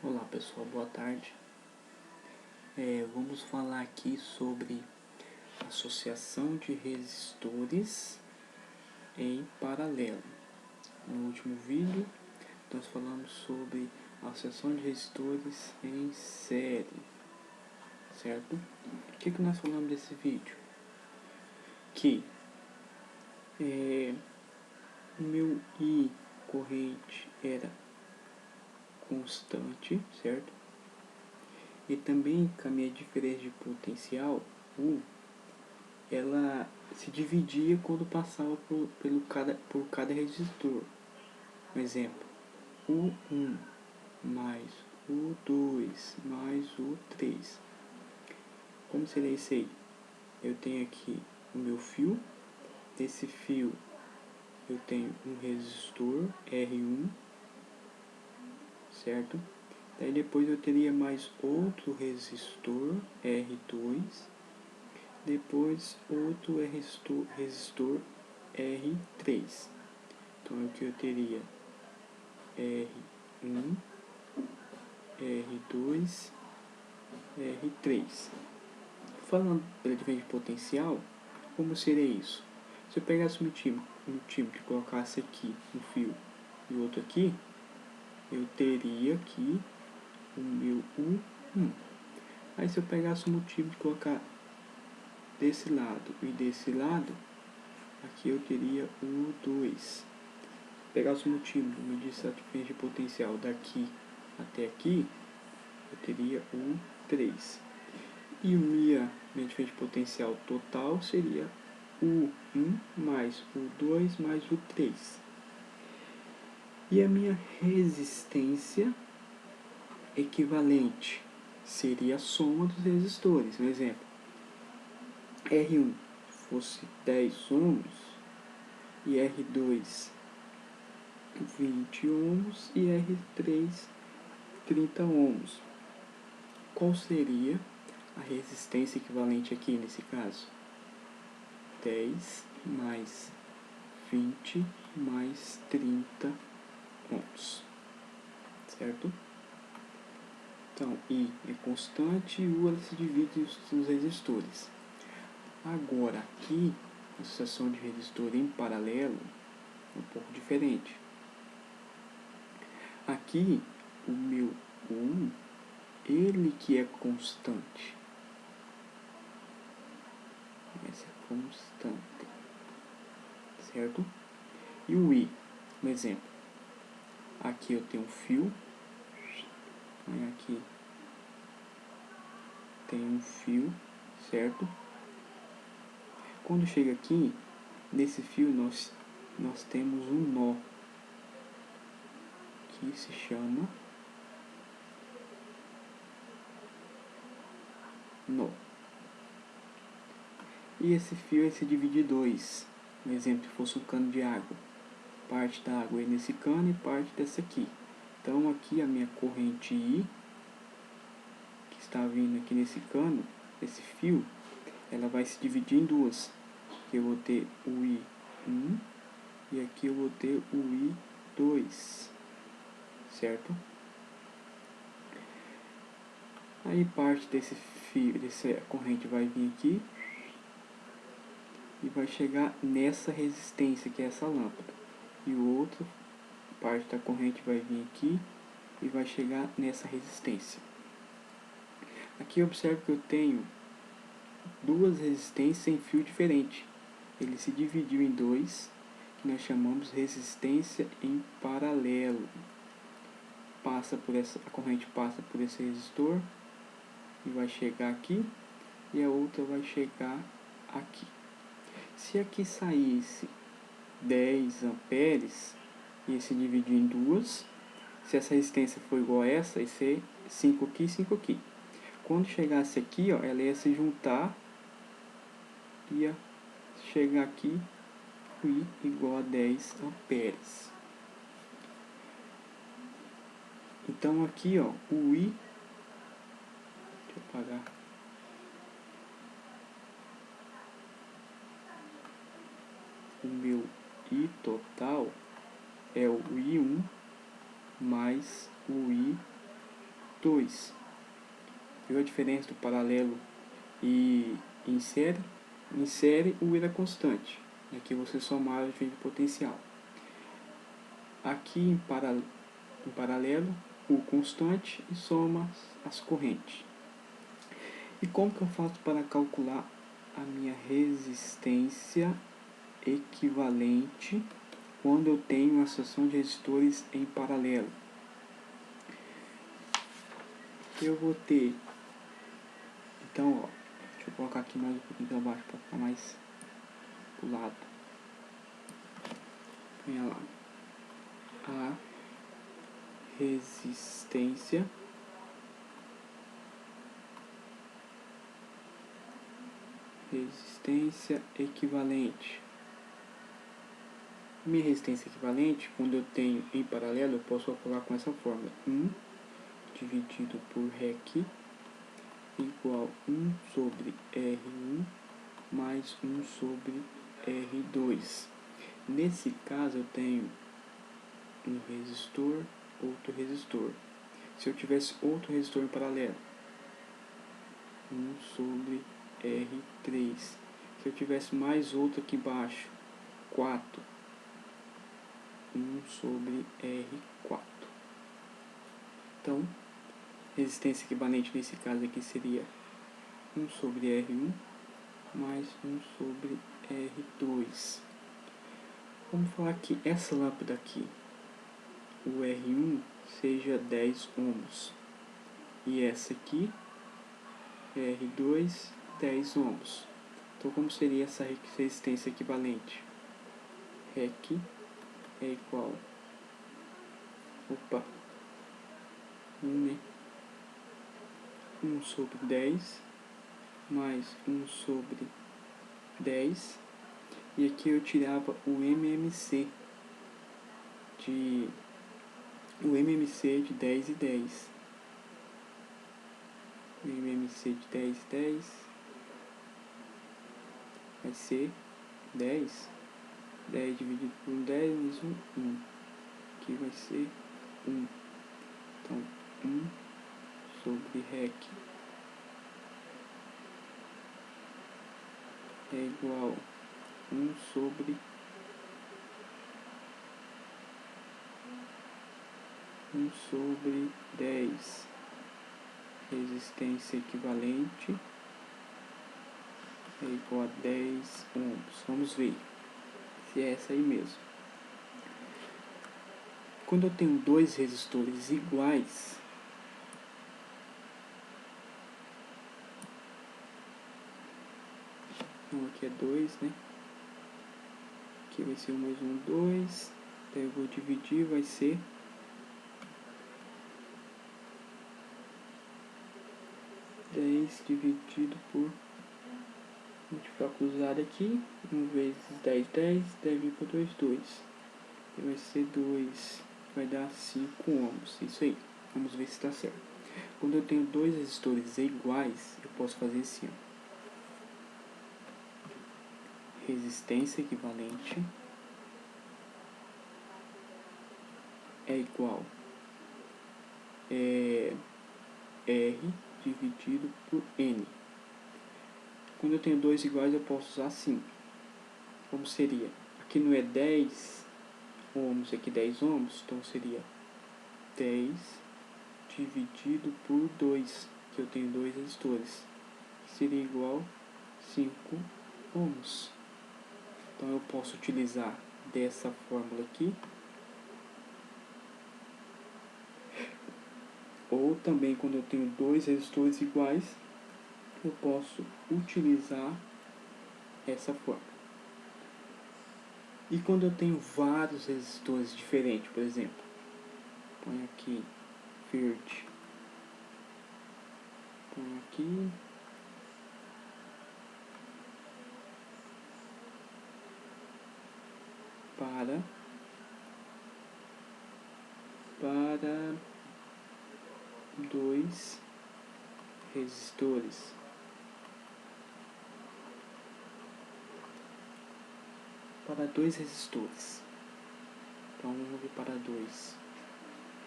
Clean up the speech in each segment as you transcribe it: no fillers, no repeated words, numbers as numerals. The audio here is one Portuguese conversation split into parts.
Olá pessoal, boa tarde. Vamos falar aqui sobre associação de resistores em paralelo. No último vídeo nós falamos sobre associação de resistores em série, certo? O que nós falamos desse vídeo? Que o meu I corrente era constante, certo? E também que a minha diferença de potencial, U, ela se dividia quando passava por cada resistor. Um exemplo, U1 mais U2 mais U3. Como seria isso aí? Eu tenho aqui o meu fio. Nesse fio eu tenho um resistor R1, certo? Daí depois eu teria mais outro resistor R2, depois outro resistor R3. Então aqui eu teria R1, R2, R3. Falando pela diferença de potencial, como seria isso? Se eu pegasse um time e colocasse aqui um fio e outro aqui, eu teria aqui o meu U1. Aí se eu pegasse um multímetro e colocar desse lado e desse lado, aqui eu teria o U2. Se pegasse um multímetro e medisse a diferença de potencial daqui até aqui, eu teria o U3. E minha diferença de potencial total seria U1 mais U2 mais U3. E a minha resistência equivalente seria a soma dos resistores. Por exemplo, R1 fosse 10 ohms e R2 20 ohms e R3 30 ohms. Qual seria a resistência equivalente aqui nesse caso? 10 mais 20 mais 30 ohms, certo? Então, I é constante e U ela se divide nos resistores. Agora, aqui, a associação de resistor em paralelo é um pouco diferente. Aqui, o meu U, ele que é constante. Essa é constante, certo? E o I, um exemplo. Aqui eu tenho um fio. Aqui tem um fio, certo? Quando chega aqui, nesse fio nós temos um nó, que se chama nó. E esse fio se divide em dois. Um exemplo, se fosse um cano de água. Parte da água é nesse cano e parte dessa aqui. Então aqui a minha corrente I, que está vindo aqui nesse cano, esse fio, ela vai se dividir em duas. Aqui eu vou ter o I1 e aqui eu vou ter o I2, certo? Aí parte desse fio, dessa corrente vai vir aqui e vai chegar nessa resistência que é essa lâmpada. E o outro parte da corrente vai vir aqui e vai chegar nessa resistência. Aqui observe que eu tenho duas resistências em fio diferente. Ele se dividiu em dois, que nós chamamos resistência em paralelo. A corrente passa por esse resistor e vai chegar aqui, e a outra vai chegar aqui. Se aqui saísse 10 amperes, ia se dividir em duas. Se essa resistência for igual a essa, ia ser 5 aqui e 5 aqui. Quando chegasse aqui, ó, ela ia se juntar, ia chegar aqui, I igual a 10 amperes. Então aqui, ó, o I, deixa eu apagar, o meu I total é o I1 mais o 2. Viu a diferença do paralelo e insere? Insere o ira constante. Aqui você somar a diferença de potencial. Aqui em paralelo, o constante e soma as correntes. E como que eu faço para calcular a minha resistência equivalente quando eu tenho uma associação de resistores em paralelo? Eu vou ter, então, ó, deixa eu colocar aqui mais um pouquinho para baixo para ficar mais pro lado. Põe lá. A resistência equivalente. Minha resistência equivalente, quando eu tenho em paralelo, eu posso calcular com essa fórmula: 1 dividido por REC igual 1 sobre R1 mais 1 sobre R2. Nesse caso, eu tenho um resistor, outro resistor. Se eu tivesse outro resistor em paralelo, 1 sobre R3. Se eu tivesse mais outro aqui embaixo, 4, 1 sobre R4. Então, resistência equivalente nesse caso aqui seria 1 sobre R1 mais 1 sobre R2. Vamos falar que essa lâmpada aqui, o R1 seja 10 ohms e essa aqui, R2, 10 ohms. Então, como seria essa resistência equivalente? REC é igual, 1 sobre 10 mais 1 sobre 10, e aqui eu tirava o MMC de 10 e 10. O MMC de 10 e 10 vai ser 10. 10 dividido por 10 mais 1. Aqui vai ser 1. Então, 1 sobre REC é igual a 1 sobre 10. Resistência equivalente é igual a 10 ohms. Vamos ver se é essa aí mesmo. Quando eu tenho dois resistores iguais, então aqui é 2, né? Aqui vai ser 1 mais 1, 2. Daí eu vou dividir, vai ser 10 dividido por, multiplicar cruzado aqui, 1 vezes 10, 10, 10 dividido por 2, 2. E vai ser 2, vai dar 5 ohms, isso aí. Vamos ver se está certo. Quando eu tenho dois resistores iguais, eu posso fazer assim, ó. Resistência equivalente é igual R dividido por N. Quando eu tenho dois iguais, eu posso usar assim. Como seria? Aqui não é 10 ohms, aqui 10 ohms, então seria 10 dividido por 2, que eu tenho dois resistores, que seria igual a 5 ohms. Então eu posso utilizar dessa fórmula aqui, ou também quando eu tenho dois resistores iguais, eu posso utilizar essa fórmula. E quando eu tenho vários resistores diferentes, por exemplo, põe aqui verde, põe aqui, para 2 resistores. Para 2 resistores. Então vamos ver para 2.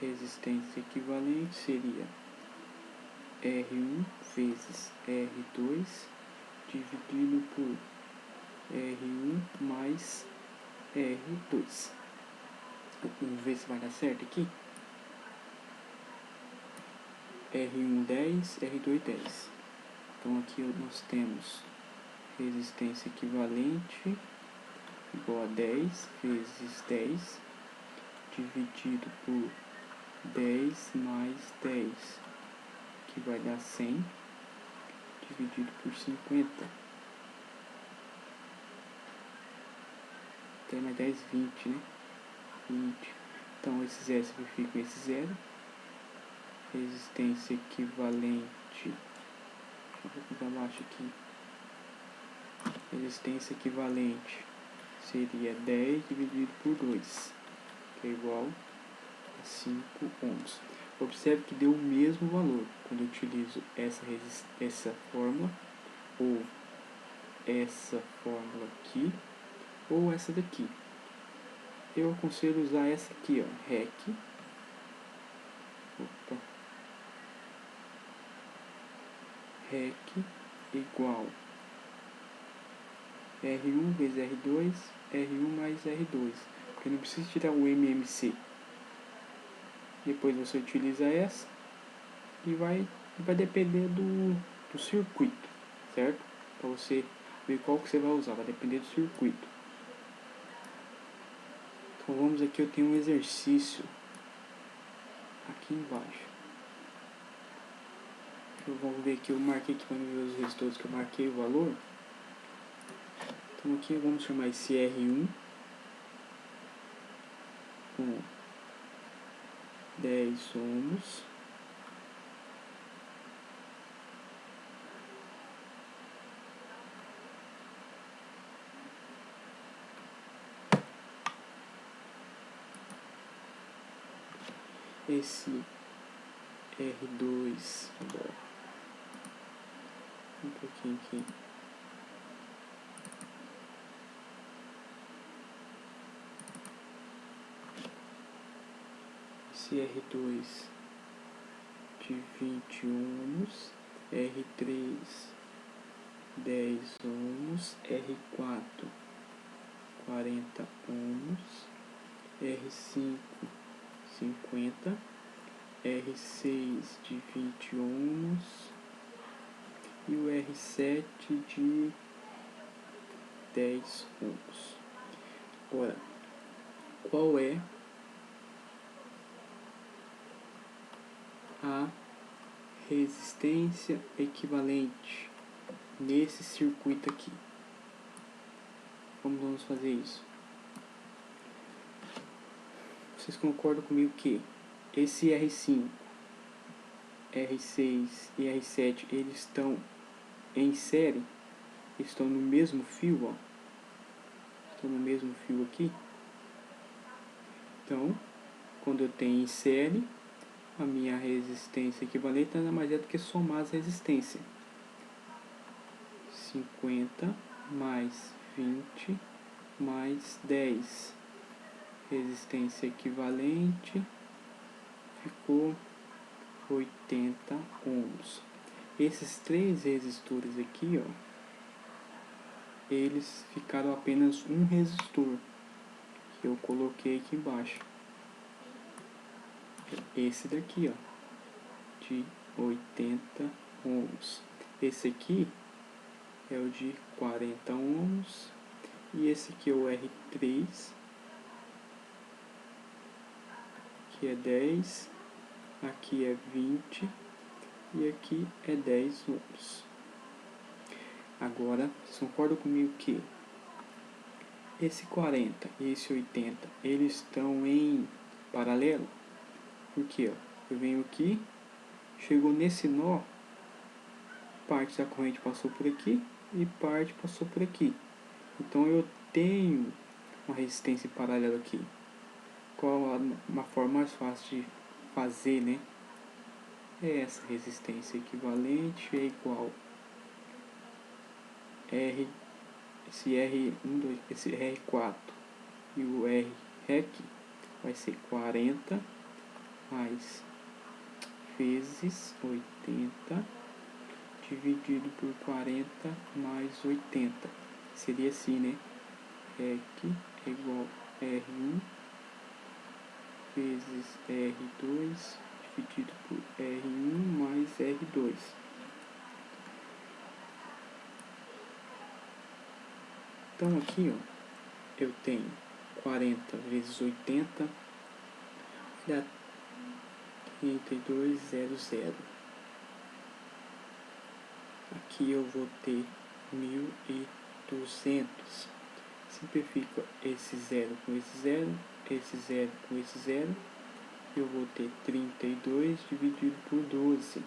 Resistência equivalente seria R1 vezes R2 dividido por R1 mais R2. Vamos ver se vai dar certo aqui. R1 10, R2 10. Então aqui nós temos resistência equivalente igual a 10 vezes 10 dividido por 10 mais 10, que vai dar 100, dividido por 50. Tem mais 10, 20, né? 20. Então esse zero simplifica com esse zero. Resistência equivalente. Deixa eu ver para baixo aqui. Resistência equivalente seria 10 dividido por 2, que é igual a 5 ohms. Observe que deu o mesmo valor quando eu utilizo essa fórmula, ou essa fórmula aqui, ou essa daqui. Eu aconselho usar essa aqui, ó, REC. REC igual R1 vezes R2, R1 mais R2. Porque não precisa tirar o MMC. Depois você utiliza essa e vai depender do circuito, certo? Para você ver qual que você vai usar, vai depender do circuito. Então vamos aqui, eu tenho um exercício aqui embaixo. Vamos ver aqui, eu marquei aqui para ver os resistores que eu marquei o valor. Então aqui vamos chamar esse R1 com 10 ohms. Esse R2, agora, um pouquinho aqui. Esse R2 de 20 ohms, R3 10 ohms, R4 40 ohms, R5 50, R6 de 20 ohms e o R7 de 10 ohms. Agora, qual é a resistência equivalente nesse circuito aqui? Como vamos fazer isso? Vocês concordam comigo que esse R5, R6 e R7, eles estão em série? Estão no mesmo fio, ó. Estão no mesmo fio aqui. Então, quando eu tenho em série, a minha resistência equivalente nada mais é do que somar as resistências. 50 mais 20 mais 10. Resistência equivalente ficou 80 ohms. Esses três resistores aqui, ó, eles ficaram apenas um resistor que eu coloquei aqui embaixo. Esse daqui, ó, de 80 ohms. Esse aqui é o de 40 ohms. E esse aqui é o R3, que é 10. Aqui é 20. E aqui é 10 ohms. Agora, vocês concordam comigo que esse 40 e esse 80, eles estão em paralelo? Porque, ó, eu venho aqui, chegou nesse nó, parte da corrente passou por aqui e parte passou por aqui. Então eu tenho uma resistência paralela aqui. Qual uma forma mais fácil de fazer, né? É essa resistência equivalente é igual R, esse R1, esse R4 e o R REC vai ser 40 mais vezes 80 dividido por 40 mais 80. Seria assim, né? REC é igual a R1 vezes R2 dividido por R1 mais R2. Então aqui, ó, eu tenho 40 vezes 80, dá 3200. Aqui eu vou ter 1200. Simplifica esse zero com esse zero com esse zero. Eu vou ter 32 dividido por 12.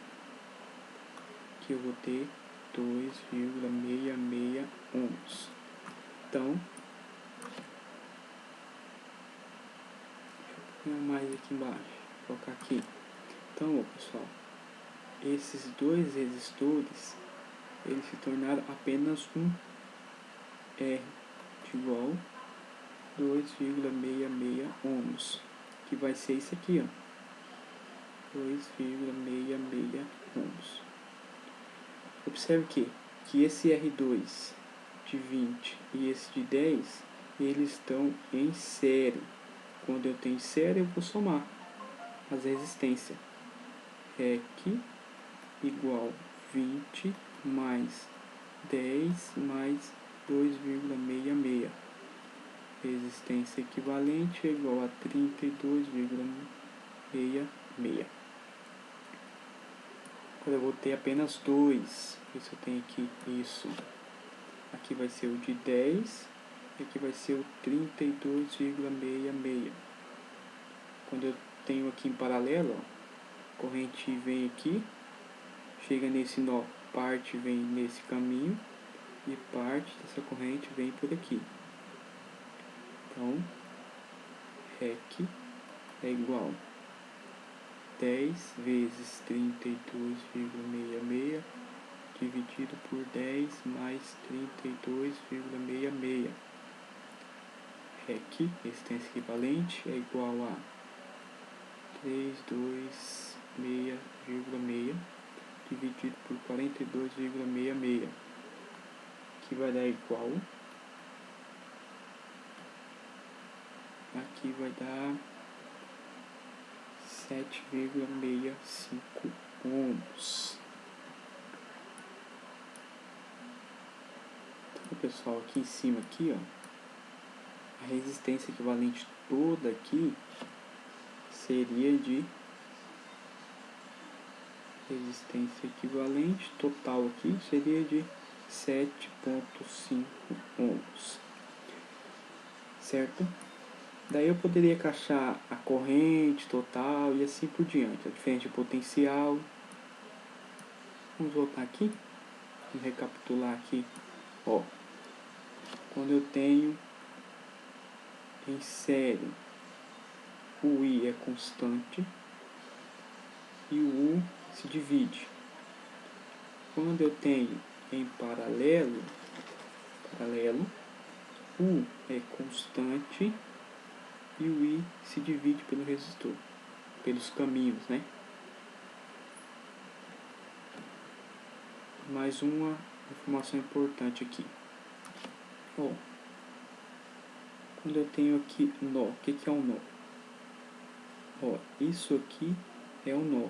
Aqui eu vou ter 2,66 ohms. Então, deixa eu pôr mais aqui embaixo. Vou colocar aqui. Então, ó, pessoal, esses dois resistores, eles se tornaram apenas um R igual 2,66 ohms, que vai ser isso aqui, ó, 2,66 ohms. Observe que esse R2 de 20 e esse de 10, eles estão em série. Quando eu tenho série, eu vou somar as resistências. REC igual 20 mais 10 mais 2,66. Resistência equivalente é igual a 32,66. Agora eu vou ter apenas dois. Isso eu tenho aqui, isso. Aqui vai ser o de 10 e aqui vai ser o 32,66. Quando eu tenho aqui em paralelo, ó, corrente vem aqui, chega nesse nó, parte vem nesse caminho e parte dessa corrente vem por aqui. Então, REC é igual a 10 vezes 32,66 dividido por 10 mais 32,66. REC, resistência equivalente, é igual a 326,6 dividido por 42,66, que vai dar igual, aqui vai dar 7,65 ohms. Então, pessoal, aqui em cima, aqui, ó, a resistência equivalente toda aqui seria de resistência equivalente total aqui seria de 7,5 ohms, certo? Daí eu poderia encaixar a corrente total e assim por diante, a diferença de potencial. Vamos voltar aqui, vamos recapitular aqui, ó, quando eu tenho em série, o I é constante e o U se divide. Quando eu tenho em paralelo, U é constante e o I se divide pelo resistor, pelos caminhos, né? Mais uma informação importante aqui. Ó, quando eu tenho aqui nó, o que é um nó? Ó, isso aqui é um nó.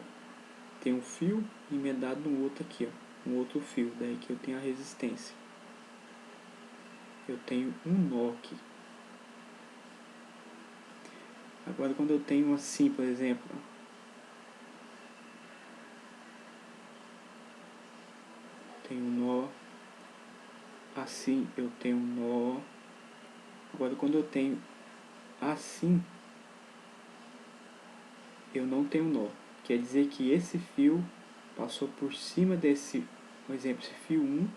Tem um fio emendado no outro aqui, ó, um outro fio, daí que eu tenho a resistência. Eu tenho um nó aqui. Agora, quando eu tenho assim, por exemplo, tenho um nó, assim eu tenho um nó. Agora, quando eu tenho assim, eu não tenho nó. Quer dizer que esse fio passou por cima desse, por exemplo, esse fio 1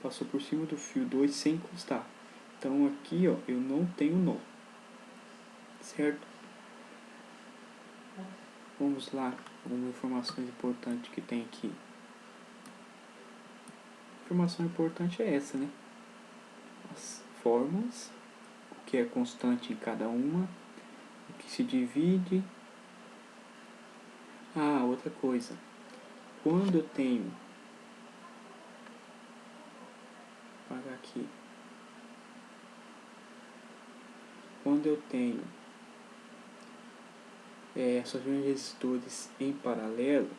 passou por cima do fio 2 sem encostar. Então aqui, ó, eu não tenho nó, certo? Vamos lá, algumas informações importantes que tem aqui. A informação importante é essa, né? As fórmulas, o que é constante em cada uma, o que se divide. Ah, outra coisa. Quando eu tenho, vou apagar aqui. Quando eu tenho associação de resistores em paralelo,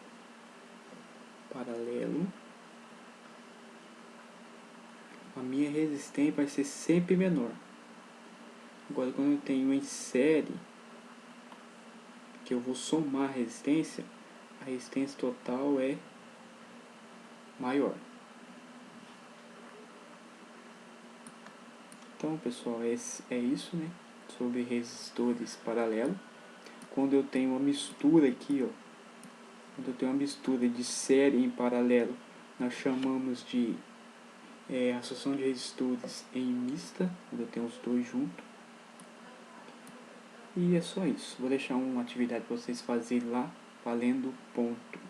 a minha resistência vai ser sempre menor. Agora, quando eu tenho em série, que eu vou somar a resistência total é maior. Então, pessoal, é isso, né? Sobre resistores paralelos. Quando eu tenho uma mistura aqui, ó, quando eu tenho uma mistura de série em paralelo, nós chamamos de associação de resistores em mista, quando eu tenho os dois juntos. E é só isso. Vou deixar uma atividade para vocês fazerem lá, valendo ponto.